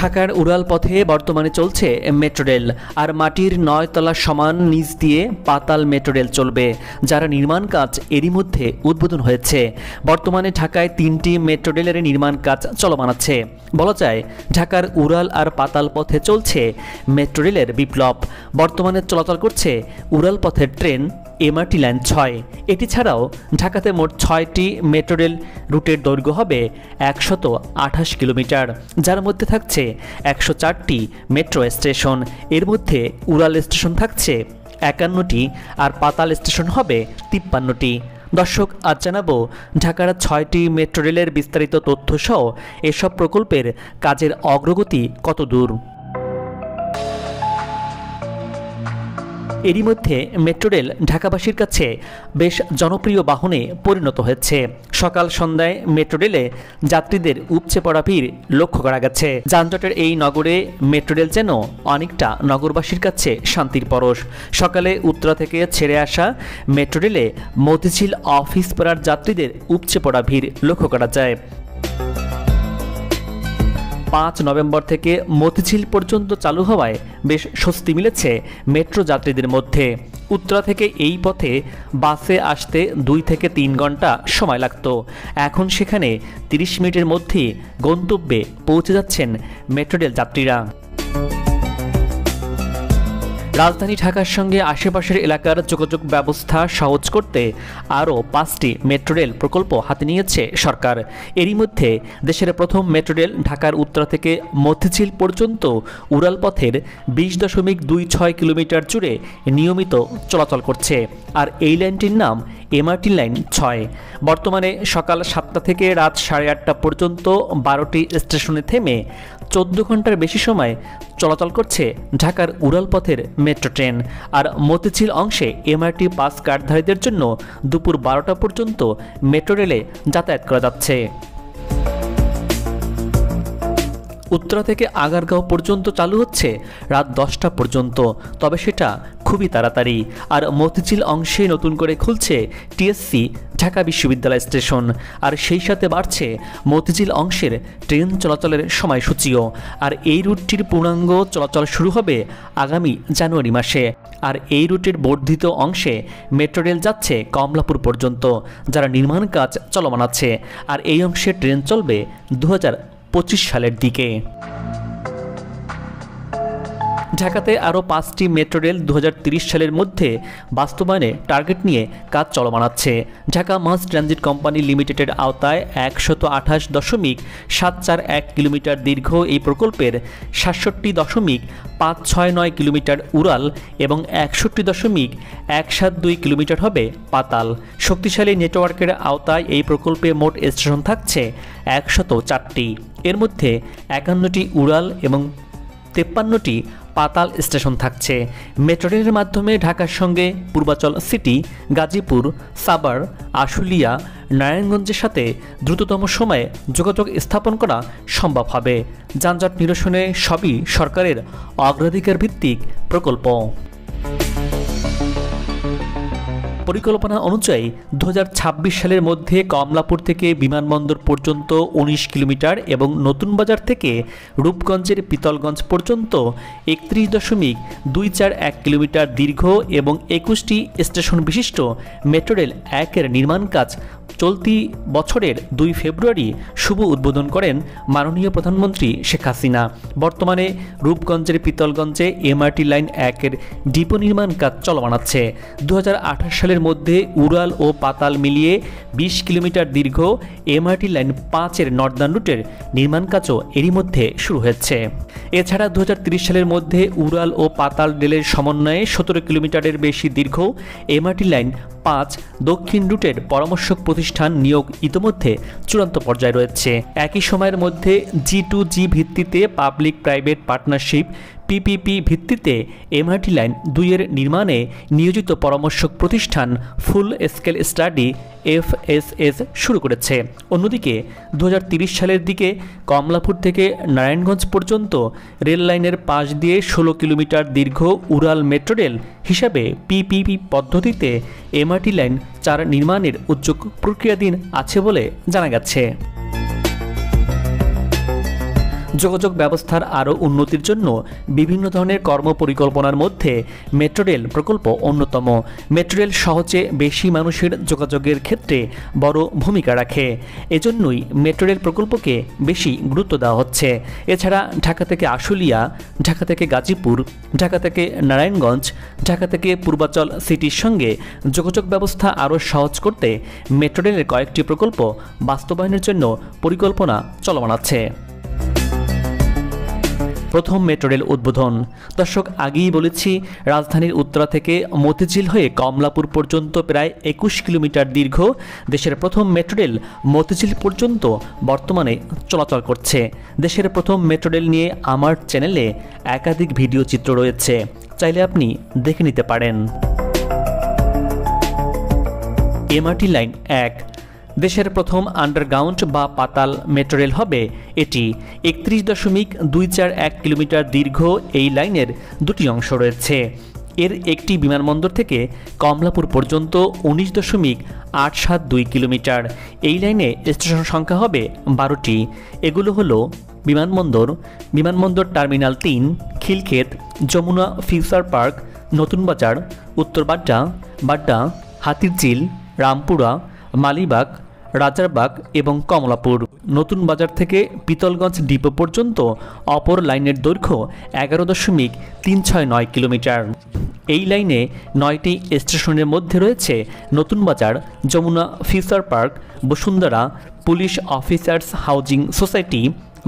ঢাকার উড়াল পথে বর্তমানে চলছে মেট্রো রেল, আর মাটির 9 তলা সমান নিচ দিয়ে পাতাল মেট্রো রেল চলবে, যার নির্মাণ কাজ এরই মধ্যে উদ্বোধন হয়েছে। বর্তমানে ঢাকায় 3টি মেট্রো রেলের নির্মাণ কাজ চলমান আছে। বলা যায় ঢাকার উড়াল আর পাতাল পথে চলছে মেট্রো রেলের বিপ্লব। বর্তমানে চলাচল করছে উড়াল পথের ট্রেন এমআরটি লাইন 6। এটি ছাড়াও ঢাকাতে মোট 6টি মেট্রো রেল রুটের দৈর্ঘ্য হবে 128 কিলোমিটার, যার মধ্যে থাকছে 104টি মেট্রো স্টেশন। এর মধ্যে উড়াল স্টেশন থাকছে 51টি আর পাতাল স্টেশন হবে 53টি। দর্শক, আজ জানাবো ঢাকার 6টি মেট্রো রেলের বিস্তারিত তথ্য সহ এসব প্রকল্পের কাজের অগ্রগতি কত দূর। এরই মধ্যে মেট্রো রেল ঢাকাবাসীর কাছে বেশ জনপ্রিয় বাহনে পরিণত হয়েছে। সকাল সন্ধ্যায় মেট্রো রেলে যাত্রীদের উপচে পড়া ভিড় লক্ষ্য করা গেছে। যানজটের এই নগরে মেট্রো রেল যেন অনেকটা নগরবাসীর কাছে শান্তির পরশ। সকালে উত্তরা থেকে ছেড়ে আসা মেট্রো রেলে মতিঝিল অফিস পাড়ার যাত্রীদের উপচে পড়া ভিড় লক্ষ্য করা যায়। 5 নভেম্বর থেকে মতিঝিল পর্যন্ত চালু হওয়ায় বেশ স্বস্তি মিলেছে মেট্রো যাত্রীদের মধ্যে। উত্তরা থেকে এই পথে বাসে আসতে 2 থেকে 3 ঘন্টা সময় লাগত। এখন সেখানে 30 মিনিটের মধ্যেই গন্তব্যে পৌঁছে যাচ্ছেন মেট্রো রেল যাত্রীরা। রাজধানী ঢাকার সঙ্গে আশেপাশের এলাকার যোগাযোগ ব্যবস্থা সহজ করতে আরও 5টি মেট্রো রেল প্রকল্প হাতে নিয়েছে সরকার। এরই মধ্যে দেশের প্রথম মেট্রো রেল ঢাকার উত্তরা থেকে মতিঝিল পর্যন্ত উড়াল পথের 20.26 কিলোমিটার জুড়ে নিয়মিত চলাচল করছে, আর এই লাইনটির নাম এমআরটি লাইন 6। বর্তমানে সকাল 7টা থেকে রাত 8:30 পর্যন্ত 12টি স্টেশনে থেমে 14 ঘন্টার বেশি সময় চলাচল করছে ঢাকার উড়াল পথের মেট্রো ট্রেন। আর মতিঝিল অংশে এমআরটি পাস কার্ডধারীদের জন্য দুপুর 12টা পর্যন্ত মেট্রো রেলে যাতায়াত করা যাচ্ছে। উত্তরা থেকে আগারগাঁও পর্যন্ত চালু হচ্ছে রাত 10টা পর্যন্ত, তবে সেটা খুবই তাড়াতাড়ি। আর মতিঝিল অংশে নতুন করে খুলছে টিএসসি ঢাকা বিশ্ববিদ্যালয় স্টেশন, আর সেই সাথে বাড়ছে মতিঝিল অংশের ট্রেন চলাচলের সময়সূচিও। আর এই রুটটির পূর্ণাঙ্গ চলাচল শুরু হবে আগামী জানুয়ারি মাসে। আর এই রুটের বর্ধিত অংশে মেট্রো রেল যাচ্ছে কমলাপুর পর্যন্ত, যারা নির্মাণ কাজ চলমান আছে। আর এই অংশে ট্রেন চলবে 2025 সালের দিকে। ঢাকাতে আরও 5টি মেট্রো রেল 2030 সালের মধ্যে বাস্তবায়নে টার্গেট নিয়ে কাজ চলমান আছে। ঢাকা মাস ট্রানজিট কোম্পানি লিমিটেডের আওতায় 128.741 কিলোমিটার দীর্ঘ এই প্রকল্পের 67.569 কিলোমিটার উড়াল এবং 61.172 কিলোমিটার হবে পাতাল। শক্তিশালী নেটওয়ার্কের আওতায় এই প্রকল্পে মোট স্টেশন থাকছে 104টি। এর মধ্যে 51টি উড়াল এবং 53টি পাতাল স্টেশন থাকছে। মেট্রো রেলের মাধ্যমে ঢাকার সঙ্গে পূর্বাচল সিটি, গাজীপুর, সাভার, আশুলিয়া, নারায়ণগঞ্জের সাথে দ্রুততম সময়ে যোগাযোগ স্থাপন করা সম্ভব হবে। যানজট নিরসনে সবই সরকারের অগ্রাধিকার ভিত্তিক প্রকল্প। পরিকল্পনা অনুযায়ী 2026 সালের মধ্যে কমলাপুর থেকে বিমানবন্দর পর্যন্ত 19 কিলোমিটার এবং নতুন বাজার থেকে রূপগঞ্জের পিতলগঞ্জ পর্যন্ত 31.241 কিলোমিটার দীর্ঘ এবং 21টি স্টেশন বিশিষ্ট মেট্রো রেল 1-এর নির্মাণ কাজ চলতি বছরের 2 ফেব্রুয়ারি শুভ উদ্বোধন করেন মাননীয় প্রধানমন্ত্রী শেখ হাসিনা। বর্তমানে রূপগঞ্জের পিতলগঞ্জে এমআরটি লাইন 1-এর ডিপো নির্মাণ কাজ চলমান আছে। 2028 সালের মধ্যে উড়াল ও পাতাল মিলিয়ে 20 কিলোমিটার দীর্ঘ এমআরটি লাইন 5-এর নর্দার্ন রুটের নির্মাণ কাজও এরই মধ্যে শুরু হয়েছে। এছাড়া 2030 সালের মধ্যে উড়াল ও পাতাল রেলের সমন্বয়ে 17 কিলোমিটারের বেশি দীর্ঘ এমআরটি লাইন 5 দক্ষিণ রুটের পরামর্শক প্রতিষ্ঠান নিয়োগ ইতোমধ্যে চূড়ান্ত পর্যায়ে রয়েছে। একই সময়ের মধ্যে G2G ভিত্তিতে পাবলিক প্রাইভেট পার্টনারশিপ পিপিপি ভিত্তিতে এমআরটি লাইন 2-এর নির্মাণে নিয়োজিত পরামর্শক প্রতিষ্ঠান ফুল স্কেল স্টাডি FSS শুরু করেছে। অন্যদিকে 2030 সালের দিকে কমলাপুর থেকে নারায়ণগঞ্জ পর্যন্ত রেল লাইনের পাশ দিয়ে 16 কিলোমিটার দীর্ঘ উড়াল মেট্রো রেল হিসাবে পিপিপি পদ্ধতিতে এমআরটি লাইন 4 নির্মাণের উদ্যোগ প্রক্রিয়াধীন আছে বলে জানা গেছে। যোগাযোগ ব্যবস্থার আরও উন্নতির জন্য বিভিন্ন ধরনের কর্মপরিকল্পনার মধ্যে মেট্রো রেল প্রকল্প অন্যতম। মেট্রো রেল সহজে বেশি মানুষের যোগাযোগের ক্ষেত্রে বড় ভূমিকা রাখে। এজন্যই মেট্রো রেল প্রকল্পকে বেশি গুরুত্ব দেওয়া হচ্ছে। এছাড়া ঢাকা থেকে আশুলিয়া, ঢাকা থেকে গাজীপুর, ঢাকা থেকে নারায়ণগঞ্জ, ঢাকা থেকে পূর্বাচল সিটির সঙ্গে যোগাযোগ ব্যবস্থা আরও সহজ করতে মেট্রো রেলের কয়েকটি প্রকল্প বাস্তবায়নের জন্য পরিকল্পনা চলমান আছে। প্রথম মেট্রো রেল উদ্বোধন। দর্শক, আগেই বলেছি রাজধানীর উত্তরা থেকে মতিঝিল হয়ে কমলাপুর পর্যন্ত প্রায় 21 কিলোমিটার দীর্ঘ দেশের প্রথম মেট্রো রেল মতিঝিল পর্যন্ত বর্তমানে চলাচল করছে। দেশের প্রথম মেট্রো রেল নিয়ে আমার চ্যানেলে একাধিক ভিডিও চিত্র রয়েছে, চাইলে আপনি দেখে নিতে পারেন। এমআরটি লাইন 1 দেশের প্রথম আন্ডারগ্রাউন্ড বা পাতাল মেট্রো রেল হবে এটি। 31.241 কিলোমিটার দীর্ঘ এই লাইনের দুটি অংশ রয়েছে। এর একটি বিমানবন্দর থেকে কমলাপুর পর্যন্ত 19.872 কিলোমিটার। এই লাইনে স্টেশন সংখ্যা হবে 12টি। এগুলো হলো বিমানবন্দর, বিমানবন্দর terminal 3, Khilkhet, Jamuna future park, Notun Bazar, উত্তর বাড্ডা, বাড্ডা, হাতিরঝিল, রামপুরা, মালিবাগ, রাজারবাগ এবং কমলাপুর। নতুন বাজার থেকে পিতলগঞ্জ ডিপো পর্যন্ত অপর লাইনের দৈর্ঘ্য 11.369 কিলোমিটার। এই লাইনে 9টি স্টেশনের মধ্যে রয়েছে নতুন বাজার, Jamuna future park, Bashundhara, police officers housing society,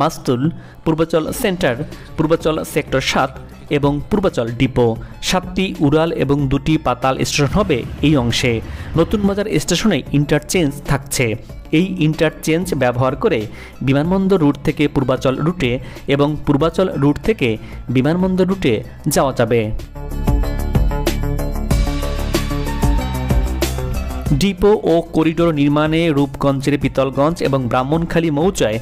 Mastul, Purbachal centre, Purbachal sector 7 এবং পূর্বাচল ডিপো। 7টি উড়াল এবং 2টি পাতাল স্টেশন হবে এই অংশে। নতুন বাজার স্টেশনে ইন্টারচেঞ্জ থাকছে। এই ইন্টারচেঞ্জ ব্যবহার করে বিমানবন্দর রুট থেকে পূর্বাচল রুটে এবং পূর্বাচল রুট থেকে বিমানবন্দর রুটে যাওয়া যাবে। ডিপো ও করিডোর নির্মাণে রূপগঞ্জের পিতলগঞ্জ এবং ব্রাহ্মণখালী মৌজায়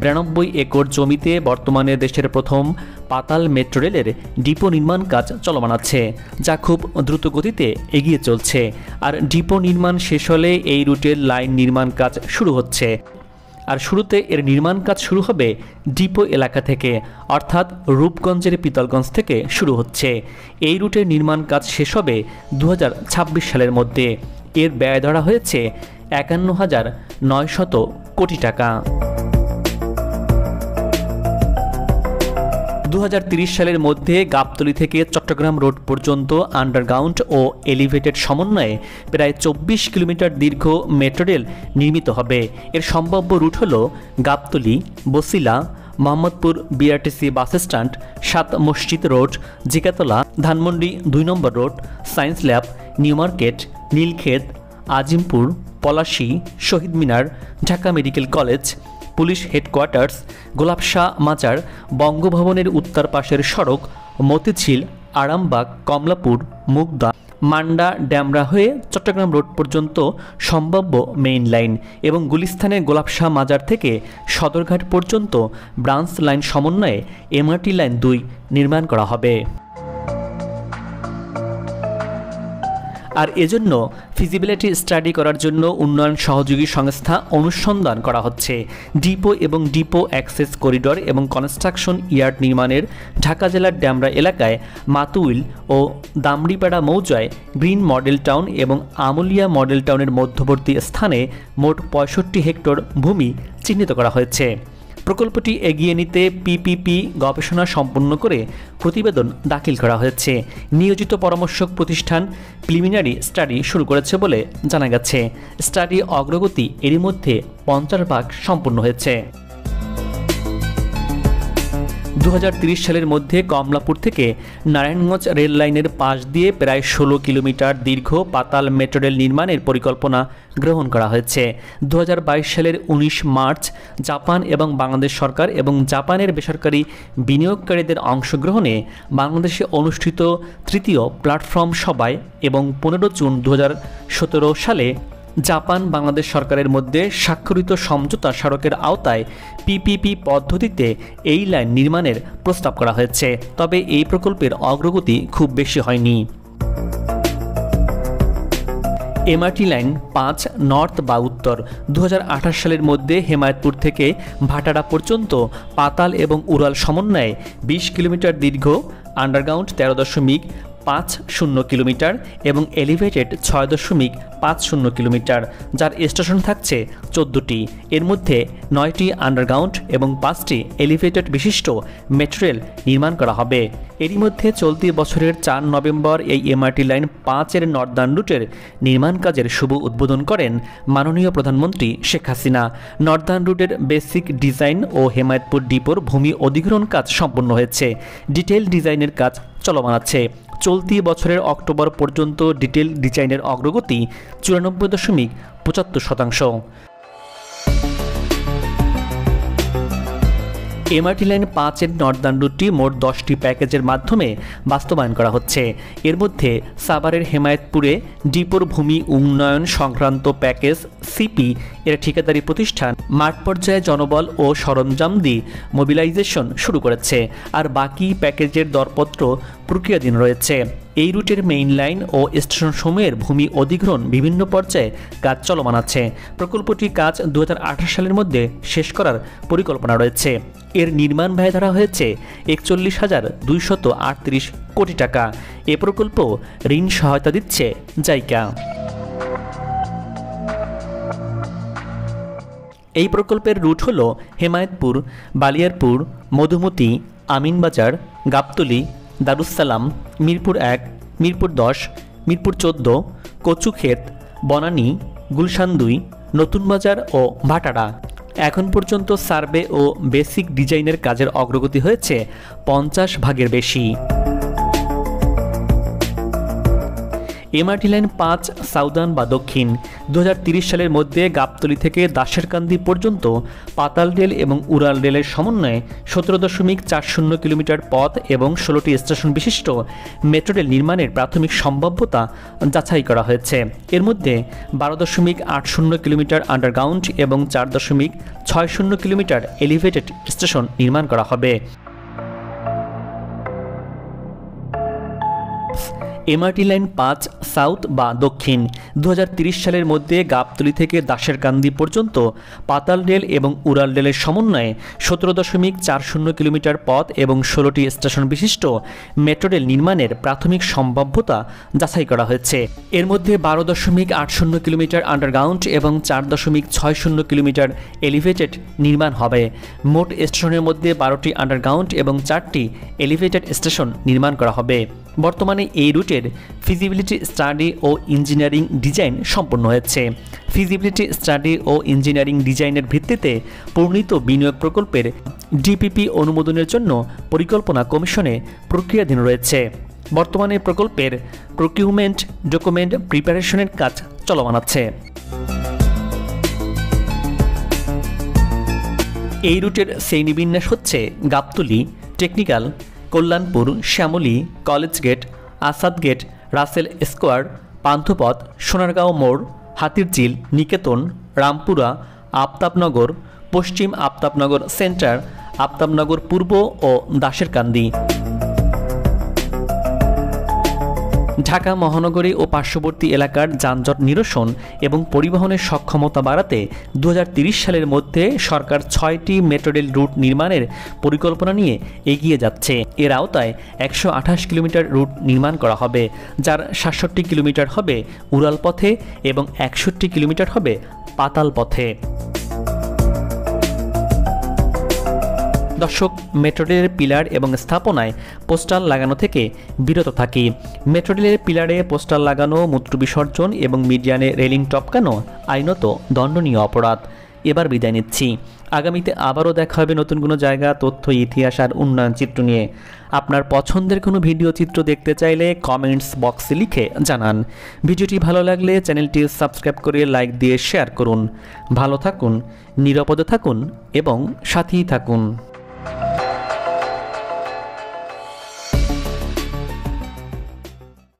92 একর জমিতে বর্তমানে দেশের প্রথম পাতাল মেট্রো রেলের ডিপো নির্মাণ কাজ চলমান আছে, যা খুব দ্রুত গতিতে এগিয়ে চলছে। আর ডিপো নির্মাণ শেষ হলে এই রুটের লাইন নির্মাণ কাজ শুরু হচ্ছে। আর শুরুতে এর নির্মাণ কাজ শুরু হবে ডিপো এলাকা থেকে, অর্থাৎ রূপগঞ্জের পিতলগঞ্জ থেকে শুরু হচ্ছে। এই রুটের নির্মাণ কাজ শেষ হবে 2026 সালের মধ্যে। এর ব্যয় ধরা হয়েছে 51,900 কোটি টাকা। 2030 সালের মধ্যে গাবতলী থেকে চট্টগ্রাম রোড পর্যন্ত আন্ডারগ্রাউন্ড ও এলিভেটেড সমন্বয়ে প্রায় 24 কিলোমিটার দীর্ঘ মেট্রো রেল নির্মিত হবে। এর সম্ভাব্য রুট হল Gabtali, Basila, Mohammadpur BRTC bus stand, 7 মসজিদ রোড, জিকাতলা, ধানমন্ডি 2 নম্বর road, science lab, new market, Nilkhet, Azimpur, Palashi, শহীদ মিনার, Dhaka medical college, police headquarters, Golapshah মাজার, বঙ্গভবনের উত্তর পাশের সড়ক, মতিঝিল, আরামবাগ, কমলাপুর, মুগদা, মান্ডা, ড্যামরা হয়ে চট্টগ্রাম রোড পর্যন্ত সম্ভাব্য মেইন লাইন এবং গুলিস্তানের গোলাপশাহ মাজার থেকে সদরঘাট পর্যন্ত ব্রাঞ্চ লাইন সমন্বয়ে এমআরটি লাইন 2 নির্মাণ করা হবে। আর এজন্য ফিজিবিলিটি স্টাডি করার জন্য উন্নয়ন সহযোগী সংস্থা অনুসন্ধান করা হচ্ছে। ডিপো এবং ডিপো অ্যাক্সেস করিডর এবং কনস্ট্রাকশন ইয়ার্ড নির্মাণের ঢাকা জেলার ড্যামরা এলাকায় মাতুইল ও দামড়িপাড়া মৌজায় গ্রিন মডেল টাউন এবং আমুলিয়া মডেল টাউনের মধ্যবর্তী স্থানে মোট 65 হেক্টর ভূমি চিহ্নিত করা হয়েছে। প্রকল্পটি এগিয়ে নিতে পিপিপি গবেষণা সম্পন্ন করে প্রতিবেদন দাখিল করা হয়েছে। নিয়োজিত পরামর্শক প্রতিষ্ঠান প্রিলিমিনারি স্টাডি শুরু করেছে বলে জানা গেছে। স্টাডি অগ্রগতি এরই মধ্যে 50% সম্পূর্ণ হয়েছে। 2030 সালের মধ্যে কমলাপুর থেকে নারায়ণগঞ্জ রেল লাইনের পাশ দিয়ে প্রায় 16 কিলোমিটার দীর্ঘ পাতাল মেট্রো রেল নির্মাণের পরিকল্পনা গ্রহণ করা হয়েছে। 2022 সালের 19 মার্চ জাপান এবং বাংলাদেশ সরকার এবং জাপানের বেসরকারি বিনিয়োগকারীদের অংশগ্রহণে বাংলাদেশে অনুষ্ঠিত তৃতীয় প্ল্যাটফর্ম সভায় এবং 15 জুন 2017 সালে জাপান বাংলাদেশ সরকারের মধ্যে স্বাক্ষরিত সমঝোতা স্মারকের আওতায় পিপিপি পদ্ধতিতে এই লাইন নির্মাণের প্রস্তাব করা হয়েছে। তবে এই প্রকল্পের অগ্রগতি খুব বেশি হয়নি। এমআরটি লাইন 5 নর্থ বা উত্তর 2028 সালের মধ্যে হেমায়তপুর থেকে ভাটারা পর্যন্ত পাতাল এবং উড়াল সমন্বয়ে 20 কিলোমিটার দীর্ঘ, আন্ডারগ্রাউন্ড 13.50 কিলোমিটার এবং এলিভেটেড 6.50 কিলোমিটার, যার স্টেশন থাকছে 14টি। এর মধ্যে 9টি আন্ডারগ্রাউন্ড এবং 5টি এলিভেটেড বিশিষ্ট মেট্রো রেল নির্মাণ করা হবে। এরই মধ্যে চলতি বছরের 4 নভেম্বর এই এমআরটি লাইন 5-এর নর্দার্ন রুটের নির্মাণ কাজের শুভ উদ্বোধন করেন মাননীয় প্রধানমন্ত্রী শেখ হাসিনা। নর্দার্ন রুটের বেসিক ডিজাইন ও হেমায়তপুর ডিপোর ভূমি অধিগ্রহণ কাজ সম্পন্ন হয়েছে। ডিটেইল ডিজাইনের কাজ চলমান আছে। চলতি বছরের অক্টোবর পর্যন্ত ডিটেইল ডিজাইনের অগ্রগতি 94.75%। এমআরটি লাইন 5-এর নর্দার্ন রুটটি মোট 10টি প্যাকেজের মাধ্যমে বাস্তবায়ন করা হচ্ছে। এর মধ্যে সাভারের হেমায়তপুরে ডিপোর ভূমি উন্নয়ন সংক্রান্ত প্যাকেজ সিপি এর ঠিকাদারি প্রতিষ্ঠান মাঠ পর্যায়ে জনবল ও সরঞ্জাম দিয়ে মোবিলাইজেশন শুরু করেছে, আর বাকি প্যাকেজের দরপত্র প্রক্রিয়াধীন রয়েছে। এই রুটের মেইন লাইন ও স্টেশন সমূহের ভূমি অধিগ্রহণ বিভিন্ন পর্যায়ে কাজ চলমান আছে। প্রকল্পটি কাজ 2028 সালের মধ্যে শেষ করার পরিকল্পনা রয়েছে। এর নির্মাণ ব্যয় ধরা হয়েছে 41,238 কোটি টাকা। এ প্রকল্প ঋণ সহায়তা দিচ্ছে জাইকা। এই প্রকল্পের রুট হল হেমায়তপুর, বালিয়ারপুর, মধুমতি, আমিনবাজার, গাবতলী, দারুসালাম, মিরপুর 1, মিরপুর 10, মিরপুর 14, কচুক্ষেত, বনানী, গুলশান 2, নতুন বাজার ও ভাটারা। এখন পর্যন্ত সার্ভে ও বেসিক ডিজাইনের কাজের অগ্রগতি হয়েছে 50% বেশি। এমআরটি লাইন 5 সাউদার্ন বা দক্ষিণ 2030 সালের মধ্যে গাবতলী থেকে দাসেরকান্দি পর্যন্ত পাতাল রেল এবং উড়াল রেলের সমন্বয়ে 17.40 কিলোমিটার পথ এবং 16টি স্টেশন বিশিষ্ট মেট্রো রেল নির্মাণের প্রাথমিক সম্ভাব্যতা যাচাই করা হয়েছে। এর মধ্যে 12.80 কিলোমিটার আন্ডারগ্রাউন্ড এবং 4.60 কিলোমিটার এলিভেটেড স্টেশন নির্মাণ করা হবে। এমআরটি লাইন 5 সাউথ বা দক্ষিণ 2030 সালের মধ্যে গাবতলী থেকে দাসেরকান্দি পর্যন্ত পাতাল রেল এবং উড়াল রেলের সমন্বয়ে 17.40 কিলোমিটার পথ এবং 16টি স্টেশন বিশিষ্ট মেট্রো রেল নির্মাণের প্রাথমিক সম্ভাব্যতা যাচাই করা হয়েছে। এর মধ্যে 12.80 কিলোমিটার আন্ডারগ্রাউন্ড এবং 4.60 কিলোমিটার এলিভেটেড নির্মাণ হবে। মোট স্টেশনের মধ্যে 12টি আন্ডারগ্রাউন্ড এবং 4টি এলিভেটেড স্টেশন নির্মাণ করা হবে। বর্তমানে এই রুটের ফিজিবিলিটি স্টাডি ও ইঞ্জিনিয়ারিং ডিজাইন সম্পন্ন হয়েছে। ফিজিবিলিটি স্টাডি ও ইঞ্জিনিয়ারিং ডিজাইনের ভিত্তিতে প্রণীত বিনিয়োগ প্রকল্পের ডিপিপি অনুমোদনের জন্য পরিকল্পনা কমিশনে প্রক্রিয়াধীন রয়েছে। বর্তমানে প্রকল্পের প্রকিউরমেন্ট ডকুমেন্ট প্রিপারেশনের কাজ চলমান আছে। এই রুটের শ্রেণীবিন্যাস হচ্ছে Gabtali, technical, Kallyanpur, Shyamoli, college gate, Asad gate, Russell square, Panthapath, Sonargaon মোড়, হাতিরঝিল, নিকেতন, রামপুরা, আফতাবনগর, পশ্চিম আফতাবনগর সেন্টার, আফতাবনগর পূর্ব ও দাসেরকান্দি। ঢাকা মহানগরী ও পার্শ্ববর্তী এলাকার যানজট নিরসন এবং পরিবহনের সক্ষমতা বাড়াতে 2030 সালের মধ্যে সরকার 6টি মেট্রো রেল রুট নির্মাণের পরিকল্পনা নিয়ে এগিয়ে যাচ্ছে। এর আওতায় 128 কিলোমিটার রুট নির্মাণ করা হবে, যার 67 কিলোমিটার হবে উড়াল পথে এবং 61 কিলোমিটার হবে পাতাল পথে। দর্শক, মেট্রো রেলের পিলার এবং স্থাপনায় পোস্টার লাগানো থেকে বিরত থাকি। মেট্রো রেলের পিলারে পোস্টার লাগানো, মূত্র বিসর্জন এবং মিডিয়ানে রেলিং টপকানো আইনত দণ্ডনীয় অপরাধ। এবার বিদায় নিচ্ছি। আগামীতে আবারও দেখা হবে নতুন কোনো জায়গা, তথ্য, ইতিহাস আর উন্নয়ন চিত্র নিয়ে। আপনার পছন্দের কোনো ভিডিও চিত্র দেখতে চাইলে কমেন্টস বক্সে লিখে জানান। ভিডিওটি ভালো লাগলে চ্যানেলটি সাবস্ক্রাইব করে লাইক দিয়ে শেয়ার করুন। ভালো থাকুন, নিরাপদে থাকুন এবং সাথেই থাকুন।